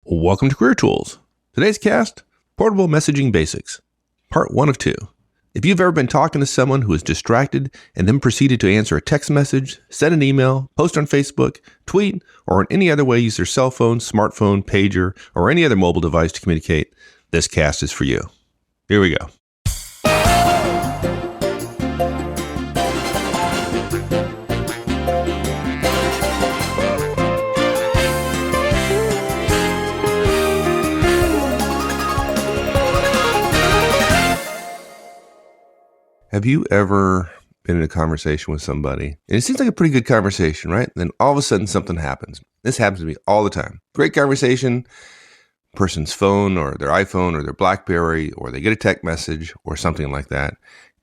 Welcome to Career Tools. Today's cast, Portable Messaging Basics, part 1 of 2. If you've ever been talking to someone who is distracted and then proceeded to answer a text message, send an email, post on Facebook, tweet, or in any other way use their cell phone, smartphone, pager, or any other mobile device to communicate, this cast is for you. Here we go. Have you ever been in a conversation with somebody, and it seems like a pretty good conversation, right? Then all of a sudden something happens. This happens to me all the time. Great conversation, person's phone or their iPhone or their BlackBerry, or they get a text message or something like that,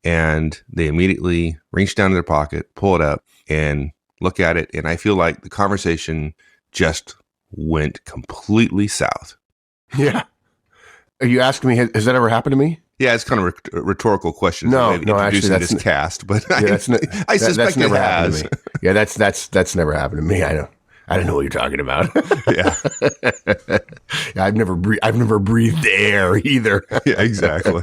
and they immediately reach down to their pocket, pull it up, and look at it, and I feel like the conversation just went completely south. Yeah. Are you asking me, has that ever happened to me? Yeah, it's kind of a rhetorical question. No, actually, that's this cast, but yeah, I suspect never it has. Happened to me. Yeah, that's never happened to me. I don't know what you're talking about. Yeah, yeah, I've never breathed air either. Yeah, exactly.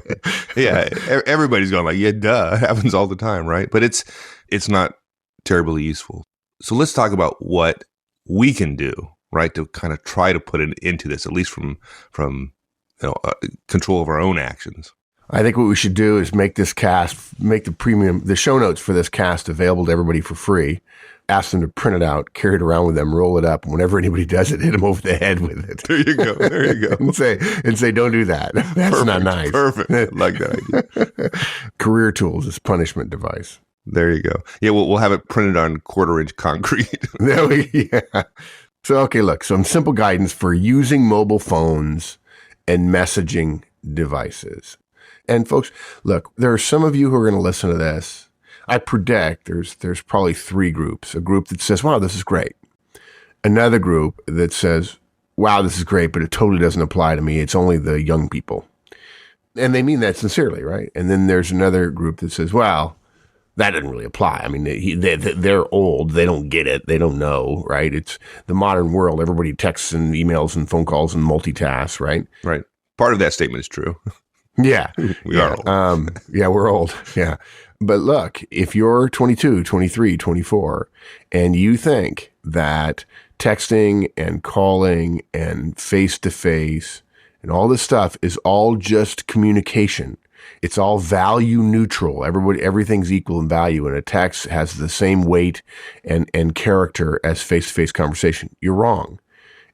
Yeah, everybody's going like, yeah, duh, it happens all the time, right? But it's not terribly useful. So let's talk about what we can do, right, to kind of try to put it into this, at least from control of our own actions. I think what we should do is make the show notes for this cast available to everybody for free. Ask them to print it out, carry it around with them, roll it up. Whenever anybody does it, hit them over the head with it. There you go. and say, don't do that. That's perfect, not nice. Perfect. I like that idea. Career Tools is punishment device. There you go. Yeah, we'll have it printed on 1/4-inch concrete. Yeah. So some simple guidance for using mobile phones and messaging devices. And folks, look, there are some of you who are going to listen to this. I predict there's probably 3 groups. A group that says, wow, this is great. Another group that says, wow, this is great, but it totally doesn't apply to me. It's only the young people. And they mean that sincerely, right? And then there's another group that says, well, that doesn't really apply. I mean, they're old. They don't get it. They don't know, right? It's the modern world. Everybody texts and emails and phone calls and multitasks, right? Right. Part of that statement is true. Yeah. We are old. Yeah, we're old. Yeah. But look, if you're 22, 23, 24, and you think that texting and calling and face-to-face and all this stuff is all just communication, it's all value neutral. Everything's equal in value, and a text has the same weight and character as face-to-face conversation, you're wrong.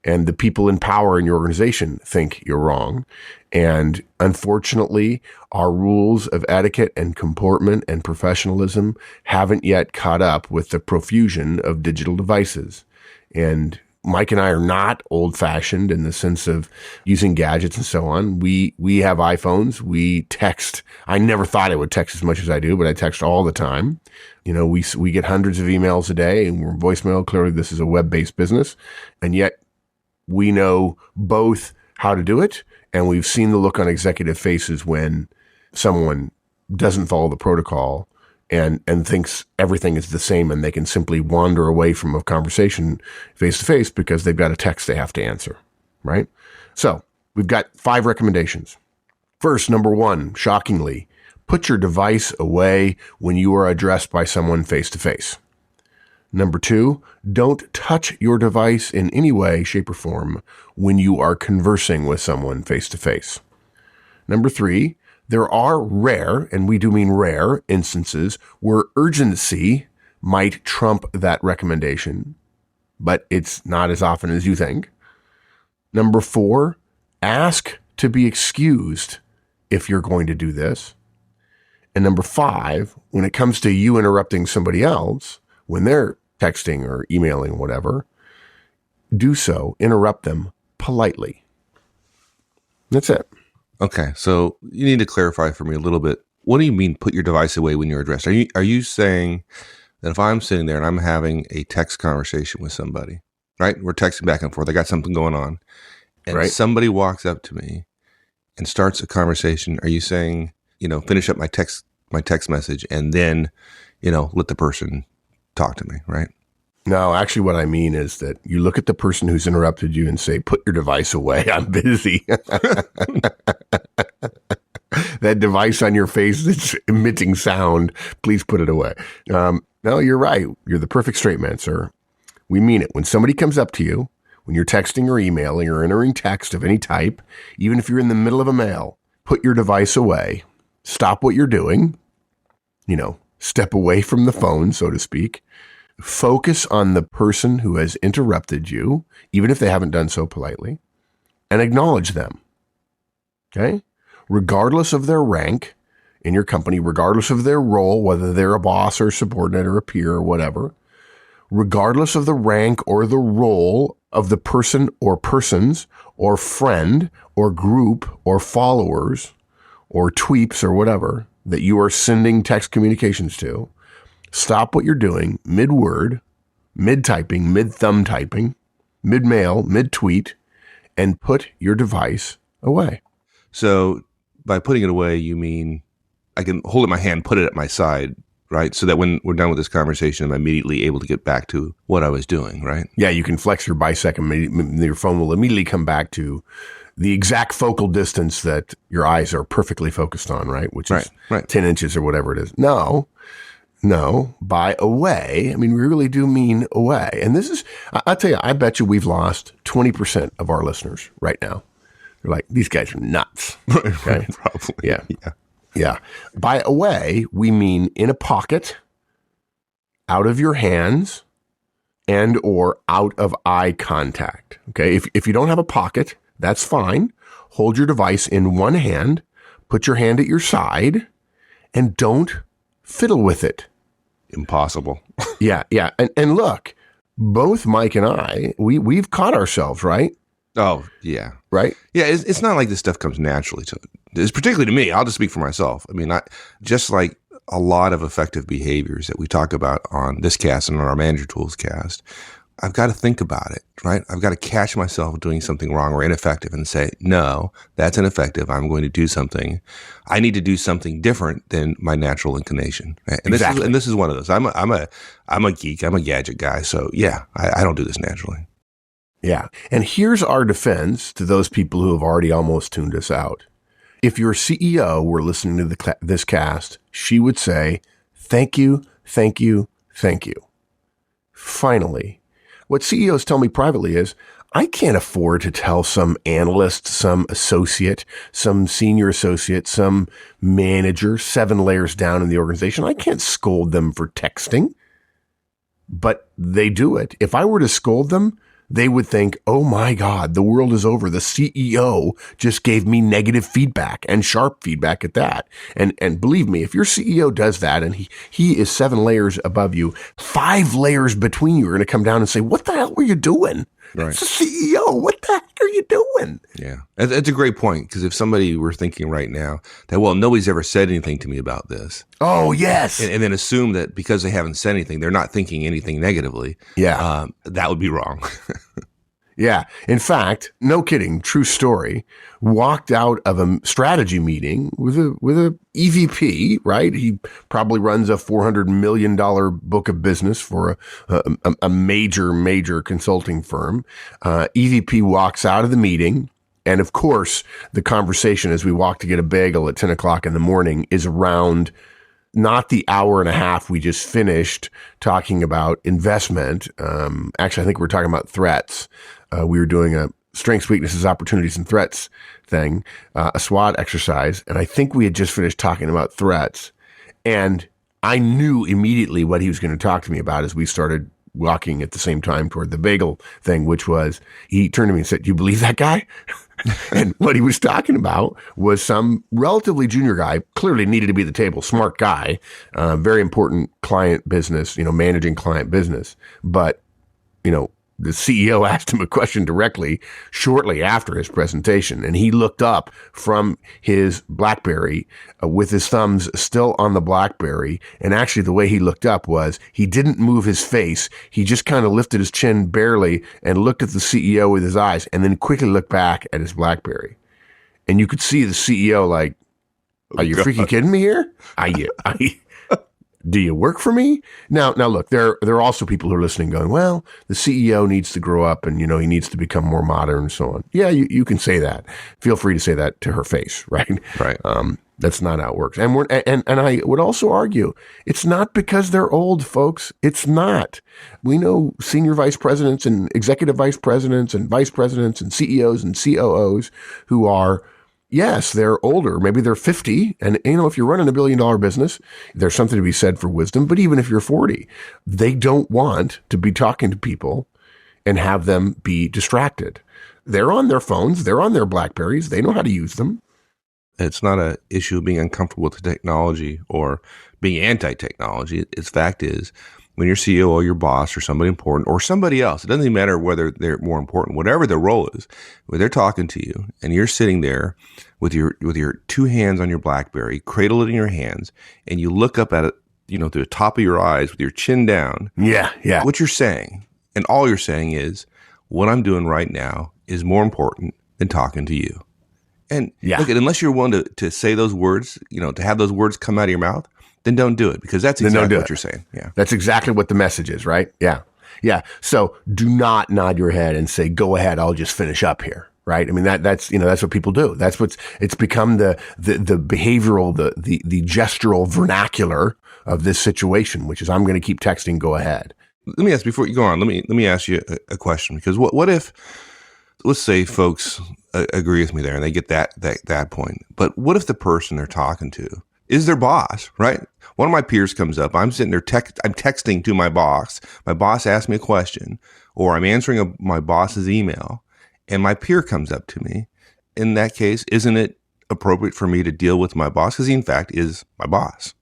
And the people in power in your organization think you're wrong. And unfortunately, our rules of etiquette and comportment and professionalism haven't yet caught up with the profusion of digital devices. And Mike and I are not old-fashioned in the sense of using gadgets and so on. We have iPhones. We text. I never thought I would text as much as I do, but I text all the time. You know, we get hundreds of emails a day, and we're voicemail. Clearly, this is a web-based business, and yet we know both how to do it, and we've seen the look on executive faces when someone doesn't follow the protocol and thinks everything is the same, and they can simply wander away from a conversation face to face because they've got a text they have to answer, right? So we've got 5 recommendations. First, number 1, shockingly, put your device away when you are addressed by someone face to face. Number 2, don't touch your device in any way, shape, or form when you are conversing with someone face to face. Number 3, there are rare, and we do mean rare, instances where urgency might trump that recommendation, but it's not as often as you think. Number 4, ask to be excused if you're going to do this. And number 5, when it comes to you interrupting somebody else, when they're texting or emailing, whatever, do so, interrupt them politely. That's it. Okay, so you need to clarify for me a little bit. What do you mean put your device away when you're addressed? Are you saying that if I'm sitting there and I'm having a text conversation with somebody, right? We're texting back and forth. I got something going on. And somebody walks up to me and starts a conversation. Are you saying, finish up my text message and then, let the person talk to me, right? No, actually, what I mean is that you look at the person who's interrupted you and say, put your device away. I'm busy. That device on your face that's emitting sound, please put it away. No, you're right. You're the perfect straight man, sir. We mean it. When somebody comes up to you, when you're texting or emailing or entering text of any type, even if you're in the middle of a mail, put your device away. Stop what you're doing. Step away from the phone, so to speak. Focus on the person who has interrupted you, even if they haven't done so politely, and acknowledge them. Okay? Regardless of their rank in your company, regardless of their role, whether they're a boss or a subordinate or a peer or whatever, regardless of the rank or the role of the person or persons or friend or group or followers or tweeps or whatever that you are sending text communications to, stop what you're doing mid-word, mid-typing, mid-thumb typing, mid-mail, mid-tweet, and put your device away. So by putting it away, you mean I can hold it in my hand, put it at my side, right? So that when we're done with this conversation, I'm immediately able to get back to what I was doing, right? Yeah, you can flex your bicep and your phone will immediately come back to the exact focal distance that your eyes are perfectly focused on, right? Which is 10 inches or whatever it is. No, by away, I mean, we really do mean away. And this is, I'll tell you, I bet you we've lost 20% of our listeners right now. They're like, these guys are nuts. Okay? Probably. Yeah. By away, we mean in a pocket, out of your hands, and or out of eye contact. Okay. If you don't have a pocket, that's fine. Hold your device in one hand, put your hand at your side, and don't fiddle with it. Impossible. Yeah. And look, both Mike and I, we've caught ourselves, right? Oh, yeah. Right? Yeah, it's not like this stuff comes naturally to it's particularly to me. I'll just speak for myself. I mean, just like a lot of effective behaviors that we talk about on this cast and on our Manager Tools cast, I've got to think about it, right? I've got to catch myself doing something wrong or ineffective and say, no, that's ineffective. I'm going to do something. I need to do something different than my natural inclination. Right? And exactly. This is one of those. I'm a geek. I'm a gadget guy. So yeah, I don't do this naturally. Yeah. And here's our defense to those people who have already almost tuned us out. If your CEO were listening to this cast, she would say, thank you, thank you, thank you. Finally, what CEOs tell me privately is, I can't afford to tell some analyst, some associate, some senior associate, some manager 7 layers down in the organization. I can't scold them for texting, but they do it. If I were to scold them, they would think, oh my God, the world is over. The CEO just gave me negative feedback and sharp feedback at that. And believe me, if your CEO does that and he is 7 layers above you, 5 layers between you are going to come down and say, what the hell were you doing? Right. It's the CEO. What the heck are you doing? Yeah. That's a great point. Because if somebody were thinking right now that, well, nobody's ever said anything to me about this. Oh, yes. And then assume that because they haven't said anything, they're not thinking anything negatively. Yeah. That would be wrong. Yeah. In fact, no kidding, true story, walked out of a strategy meeting with a EVP, right? He probably runs a $400 million book of business for a major consulting firm. EVP walks out of the meeting. And of course, the conversation as we walk to get a bagel at 10 o'clock in the morning is around not the hour and a half we just finished talking about investment. Actually, I think we're talking about threats. We were doing a strengths, weaknesses, opportunities, and threats thing, a SWOT exercise. And I think we had just finished talking about threats. And I knew immediately what he was going to talk to me about as we started walking at the same time toward the bagel thing, which was he turned to me and said, "Do you believe that guy?" And what he was talking about was some relatively junior guy, clearly needed to be at the table, smart guy, very important client business, managing client business. But, the CEO asked him a question directly shortly after his presentation, and he looked up from his BlackBerry with his thumbs still on the BlackBerry. And actually, the way he looked up was he didn't move his face. He just kind of lifted his chin barely and looked at the CEO with his eyes, and then quickly looked back at his BlackBerry. And you could see the CEO like, "Are you freaking kidding me here? Do you work for me? Now look, there are also people who are listening going, well, the CEO needs to grow up and, he needs to become more modern and so on. Yeah, you can say that. Feel free to say that to her face, right? Right. That's not how it works. And I would also argue it's not because they're old, folks. It's not. We know senior vice presidents and executive vice presidents and vice presidents and CEOs and COOs who are, yes, they're older. Maybe they're 50. And, if you're running $1 billion business, there's something to be said for wisdom. But even if you're 40, they don't want to be talking to people and have them be distracted. They're on their phones. They're on their BlackBerries. They know how to use them. It's not an issue of being uncomfortable with the technology or being anti-technology. Its fact is, when your CEO or your boss or somebody important or somebody else, it doesn't even matter whether they're more important, whatever their role is, when they're talking to you and you're sitting there with your two hands on your BlackBerry, cradled in your hands, and you look up at it, through the top of your eyes with your chin down. Yeah. What you're saying, and all you're saying is, what I'm doing right now is more important than talking to you. And look, unless you're willing to say those words, to have those words come out of your mouth, then don't do it, because that's exactly what you're saying. Yeah. That's exactly what the message is, right? Yeah. Yeah. So do not nod your head and say, go ahead, I'll just finish up here. Right. I mean, that's what people do. It's become the behavioral, the gestural vernacular of this situation, which is, I'm going to keep texting, go ahead. Let me ask, before you go on, let me ask you a question, because what if, let's say folks agree with me there and they get that point. But what if the person they're talking to is their boss, right? One of my peers comes up. I'm sitting there, I'm texting to my boss. My boss asks me a question, or I'm answering my boss's email, and my peer comes up to me. In that case, isn't it appropriate for me to deal with my boss? Because he, in fact, is my boss.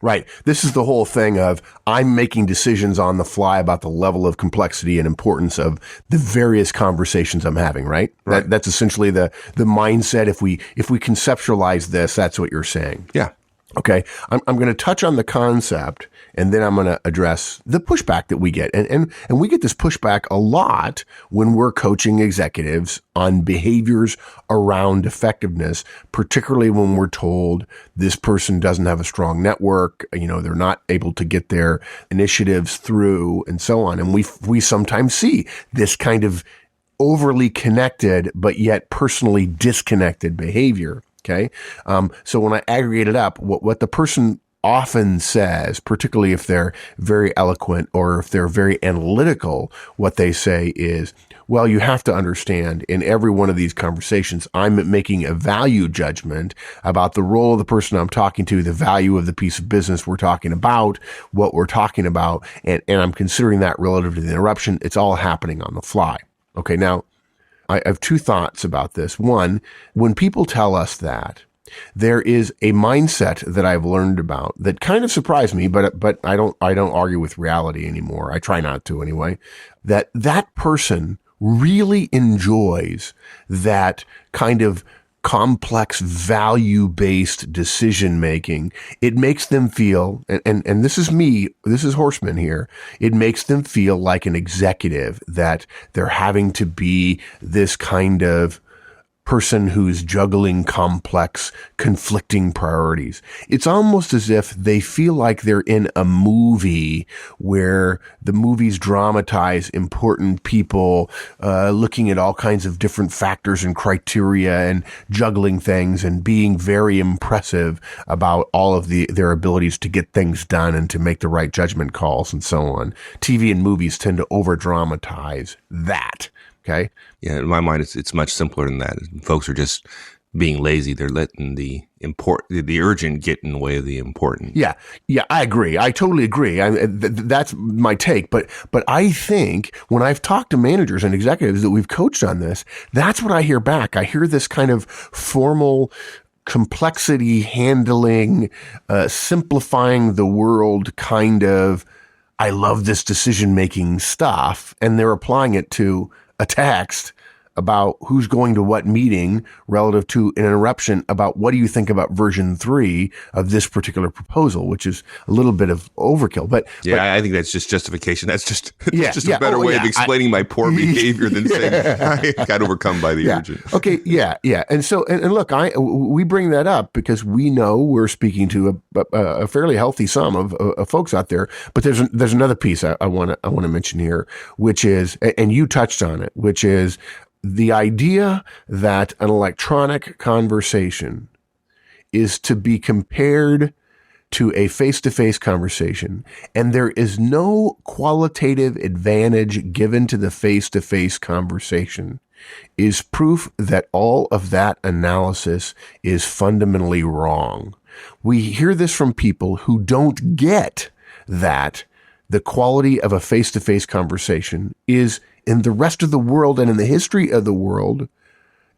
Right. This is the whole thing of, I'm making decisions on the fly about the level of complexity and importance of the various conversations I'm having, right? That's essentially the mindset. If we conceptualize this, that's what you're saying. Yeah. Okay. I'm going to touch on the concept, and then I'm going to address the pushback that we get. And we get this pushback a lot when we're coaching executives on behaviors around effectiveness, particularly when we're told this person doesn't have a strong network, they're not able to get their initiatives through and so on. And we sometimes see this kind of overly connected, but yet personally disconnected behavior. Okay. So when I aggregate it up, what the person often says, particularly if they're very eloquent or if they're very analytical, what they say is, well, you have to understand, in every one of these conversations, I'm making a value judgment about the role of the person I'm talking to, the value of the piece of business we're talking about, what we're talking about, and I'm considering that relative to the interruption. It's all happening on the fly. Okay. Now, I have two thoughts about this. One, when people tell us that, there is a mindset that I've learned about that kind of surprised me, but I don't argue with reality anymore. I try not to anyway. That person really enjoys that kind of complex value-based decision-making. It makes them feel, and this is me, this is Horseman here, it makes them feel like an executive, that they're having to be this kind of person who's juggling complex, conflicting priorities. It's almost as if they feel like they're in a movie where the movies dramatize important people, looking at all kinds of different factors and criteria and juggling things and being very impressive about all of their abilities to get things done and to make the right judgment calls and so on. TV and movies tend to over-dramatize that. Okay. Yeah, in my mind, it's much simpler than that. Folks are just being lazy. They're letting the urgent get in the way of the important. Yeah, I agree. I totally agree. That's my take. But I think when I've talked to managers and executives that we've coached on this, that's what I hear back. I hear this kind of formal complexity handling, simplifying the world kind of, I love this decision-making stuff, and they're applying it to a text about who's going to what meeting relative to an interruption about what do you think about version 3 of this particular proposal, which is a little bit of overkill. But I think that's just justification. That's just Yeah, a better way of explaining my poor behavior than saying I got overcome by the urgent. Okay, yeah. And so, and look, we bring that up because we know we're speaking to a fairly healthy sum of folks out there. But there's another piece I want to mention here, which is, and you touched on it, which is the idea that an electronic conversation is to be compared to a face-to-face conversation, and there is no qualitative advantage given to the face-to-face conversation, is proof that all of that analysis is fundamentally wrong. We hear this from people who don't get that the quality of a face-to-face conversation is, in the rest of the world and in the history of the world,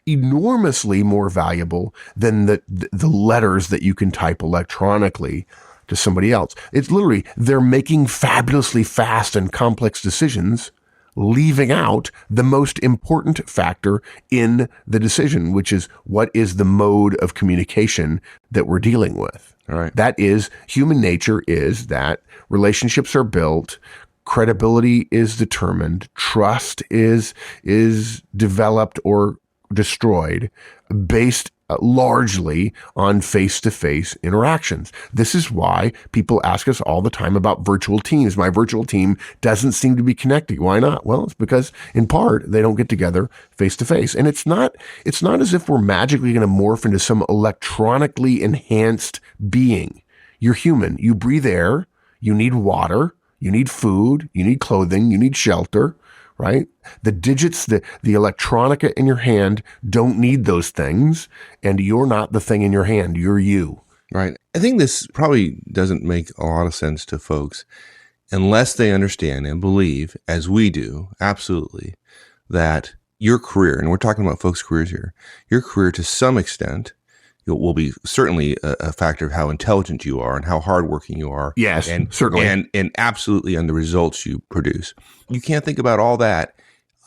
enormously more valuable than the letters that you can type electronically to somebody else. It's literally, they're making fabulously fast and complex decisions, leaving out the most important factor in the decision, which is what is the mode of communication that we're dealing with. All right. That is, human nature is that relationships are built, credibility is determined, trust is developed or destroyed based largely on face-to-face interactions. This is why people ask us all the time about virtual teams. My virtual team doesn't seem to be connecting. Why not? Well, it's because in part they don't get together face-to-face. And it's not as if we're magically going to morph into some electronically enhanced being. You're human. You breathe air. You need water. You need food. You need clothing. You need shelter. Right? The digits, the electronica in your hand don't need those things, and you're not the thing in your hand. You're you. Right. I think this probably doesn't make a lot of sense to folks unless they understand and believe, as we do, absolutely, that your career, and we're talking about folks' careers here, your career to some extent will be certainly a factor of how intelligent you are and how hardworking you are. Yes, and certainly. And absolutely on the results you produce. You can't think about all that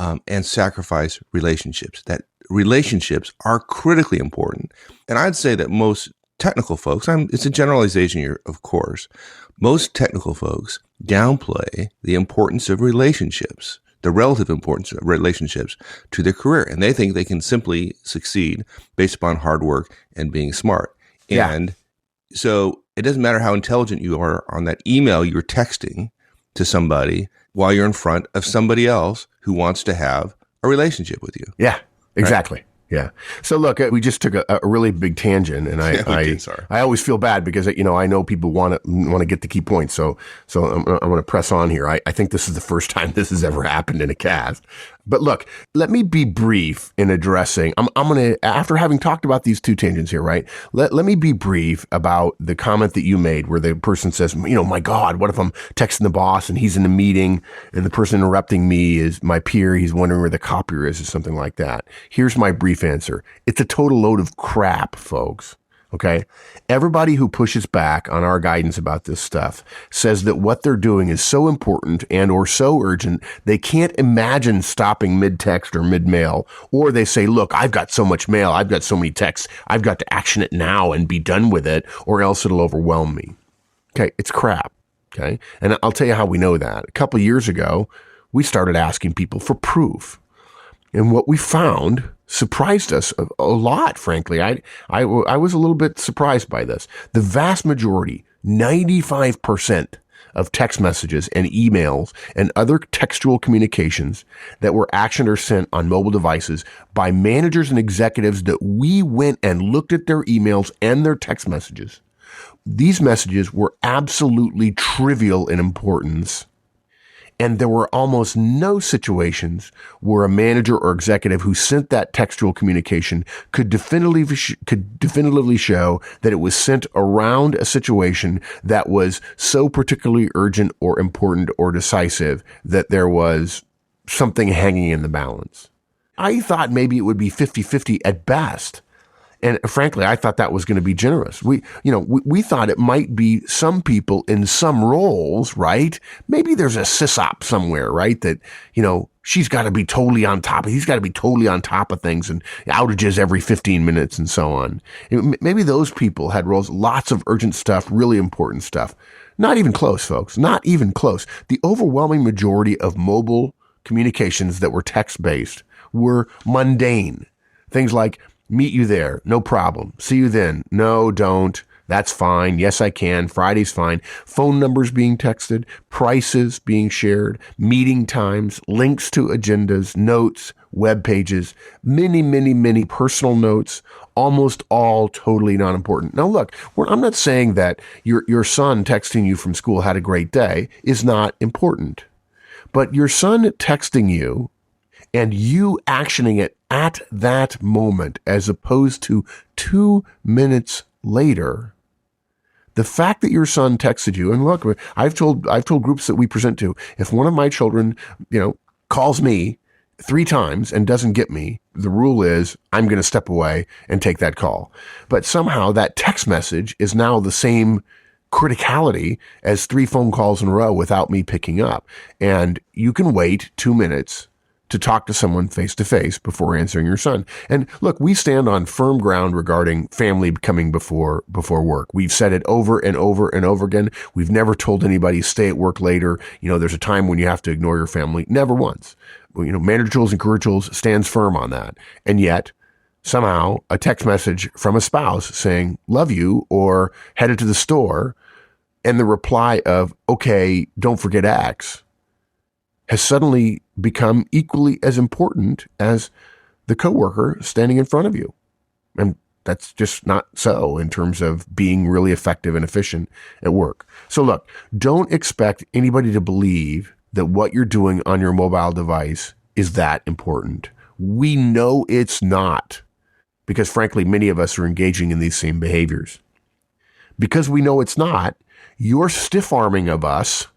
and sacrifice relationships. That relationships are critically important. And I'd say that most technical folks, it's a generalization here, of course, most technical folks downplay the importance of relationships, the relative importance of relationships to their career. And they think they can simply succeed based upon hard work and being smart. And so it doesn't matter how intelligent you are on that email you're texting to somebody while you're in front of somebody else who wants to have a relationship with you. Yeah, exactly. Right? Yeah. So look, we just took a really big tangent, and I always feel bad because I know people want to get the key points. So I'm going to press on here. I think this is the first time this has ever happened in a cast. But look, let me be brief in addressing. I'm going to, after having talked about these two tangents here, right? Let me be brief about the comment that you made where the person says, my God, what if I'm texting the boss and he's in a meeting and the person interrupting me is my peer? He's wondering where the copier is or something like that. Here's my brief answer. It's a total load of crap, folks. Okay. Everybody who pushes back on our guidance about this stuff says that what they're doing is so important and or so urgent, they can't imagine stopping mid-text or mid-mail. Or they say, look, I've got so much mail. I've got so many texts. I've got to action it now and be done with it, or else it'll overwhelm me. Okay. It's crap. Okay. And I'll tell you how we know that. A couple of years ago, we started asking people for proof. And what we found surprised us a lot, frankly. I was a little bit surprised by this. The vast majority, 95% of text messages and emails and other textual communications that were actioned or sent on mobile devices by managers and executives that we went and looked at their emails and their text messages. These messages were absolutely trivial in importance. And there were almost no situations where a manager or executive who sent that textual communication could definitively show that it was sent around a situation that was so particularly urgent or important or decisive that there was something hanging in the balance. I thought maybe it would be 50-50 at best. And frankly, I thought that was going to be generous. We thought it might be some people in some roles, right? Maybe there's a sysop somewhere, right? That, He's got to be totally on top of things and outages every 15 minutes and so on. Maybe those people had roles, lots of urgent stuff, really important stuff. Not even close, folks. Not even close. The overwhelming majority of mobile communications that were text-based were mundane. Things like, meet you there, no problem. See you then. No, don't. That's fine. Yes, I can. Friday's fine. Phone numbers being texted, prices being shared, meeting times, links to agendas, notes, web pages, many personal notes, almost all totally not important. Now, look, I'm not saying that your son texting you from school had a great day is not important, but your son texting you and you actioning it at that moment as opposed to 2 minutes later, the fact that your son texted you, and look, I've told groups that we present to, if one of my children, calls me 3 times and doesn't get me, the rule is I'm going to step away and take that call. But somehow that text message is now the same criticality as 3 phone calls in a row without me picking up. And you can wait 2 minutes to talk to someone face to face before answering your son. And look, we stand on firm ground regarding family coming before work. We've said it over and over and over again. We've never told anybody stay at work later. There's a time when you have to ignore your family. Never once. Manager Tools and Career Tools stands firm on that. And yet somehow a text message from a spouse saying, love you, or headed to the store, and the reply of, okay, don't forget X, has suddenly become equally as important as the coworker standing in front of you. And that's just not so in terms of being really effective and efficient at work. So look, don't expect anybody to believe that what you're doing on your mobile device is that important. We know it's not, because frankly, many of us are engaging in these same behaviors. Because we know it's not, your stiff-arming of us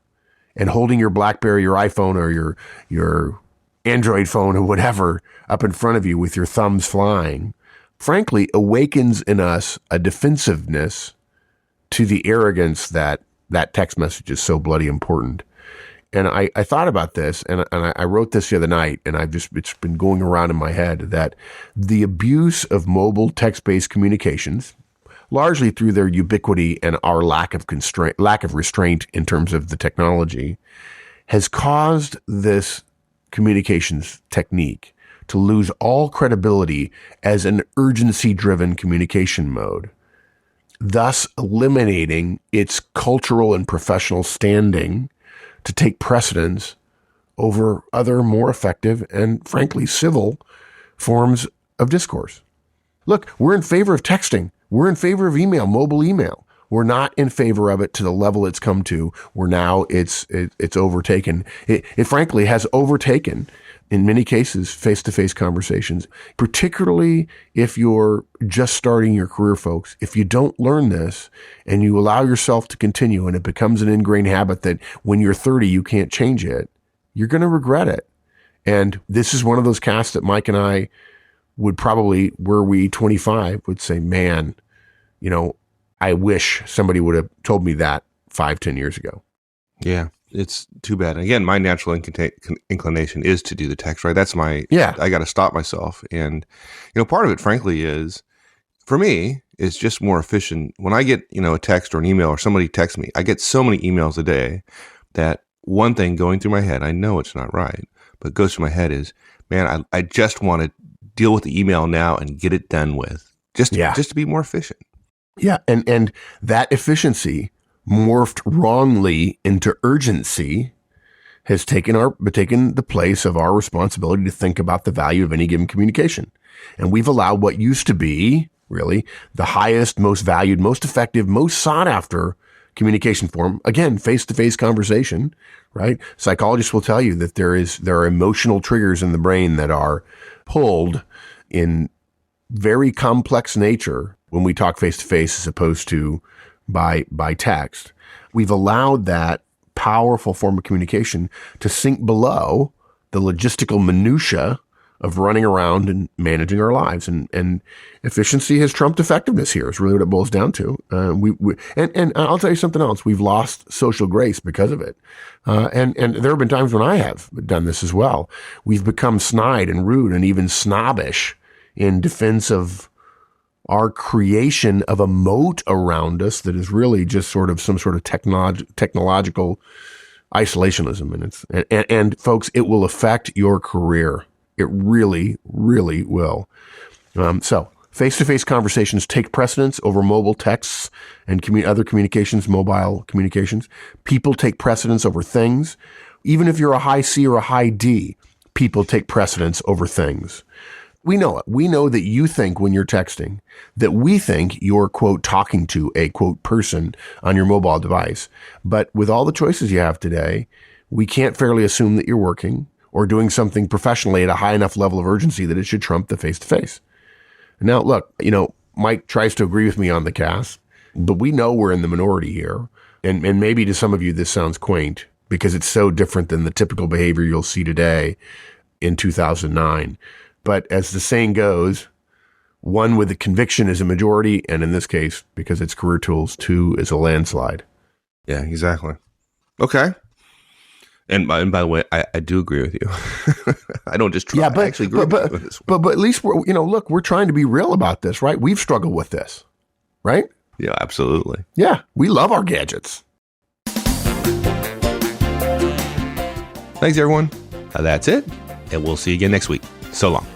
and holding your BlackBerry, your iPhone, or your Android phone or whatever up in front of you with your thumbs flying, frankly, awakens in us a defensiveness to the arrogance that text message is so bloody important. And I thought about this, and I wrote this the other night, and it's been going around in my head that the abuse of mobile text-based communications, largely through their ubiquity and our lack of restraint in terms of the technology, has caused this communications technique to lose all credibility as an urgency-driven communication mode, thus eliminating its cultural and professional standing to take precedence over other more effective and, frankly, civil forms of discourse. Look, we're in favor of texting. We're in favor of email, mobile email. We're not in favor of it to the level it's come to, where now it's overtaken. It frankly has overtaken, in many cases, face-to-face conversations, particularly if you're just starting your career, folks. If you don't learn this and you allow yourself to continue and it becomes an ingrained habit that when you're 30, you can't change it, you're going to regret it. And this is one of those casts that Mike and I would probably, were we 25, would say, man, I wish somebody would have told me that 5-10 years ago. Yeah, it's too bad. Again, my natural inclination is to do the text, right? That's I got to stop myself. And, part of it, frankly, is, for me, it's just more efficient. When I get, a text or an email or somebody texts me, I get so many emails a day that one thing going through my head, I know it's not right, but goes through my head is, man, I just want to deal with the email now and get it done with, just to be more efficient. Yeah, and that efficiency morphed wrongly into urgency has taken the place of our responsibility to think about the value of any given communication. And we've allowed what used to be really the highest, most valued, most effective, most sought after communication form, again, face-to-face conversation, right? Psychologists will tell you that there are emotional triggers in the brain that are pulled in very complex nature when we talk face-to-face as opposed to by text. We've allowed that powerful form of communication to sink below the logistical minutia of running around and managing our lives. And efficiency has trumped effectiveness here is really what it boils down to. And I'll tell you something else. We've lost social grace because of it. And there have been times when I have done this as well. We've become snide and rude and even snobbish in defense of our creation of a moat around us that is really just sort of some sort of technological isolationism. And folks, it will affect your career. It really, really will. So face-to-face conversations take precedence over mobile texts and other communications, mobile communications. People take precedence over things. Even if you're a high C or a high D, people take precedence over things. We know it. We know that you think when you're texting that we think you're, quote, talking to a, quote, person on your mobile device. But with all the choices you have today, we can't fairly assume that you're working or doing something professionally at a high enough level of urgency that it should trump the face-to-face. Now, look, Mike tries to agree with me on the cast, but we know we're in the minority here. And maybe to some of you, this sounds quaint because it's so different than the typical behavior you'll see today in 2009. But as the saying goes, one with a conviction is a majority, and in this case, because it's career tools, two is a landslide. Yeah, exactly. Okay. And by the way, I do agree with you. I don't just try. Yeah, but, I actually agree with you on this one. But at least we're trying to be real about this, right? We've struggled with this, right? Yeah, absolutely. Yeah, we love our gadgets. Thanks, everyone. That's it. And we'll see you again next week. So long.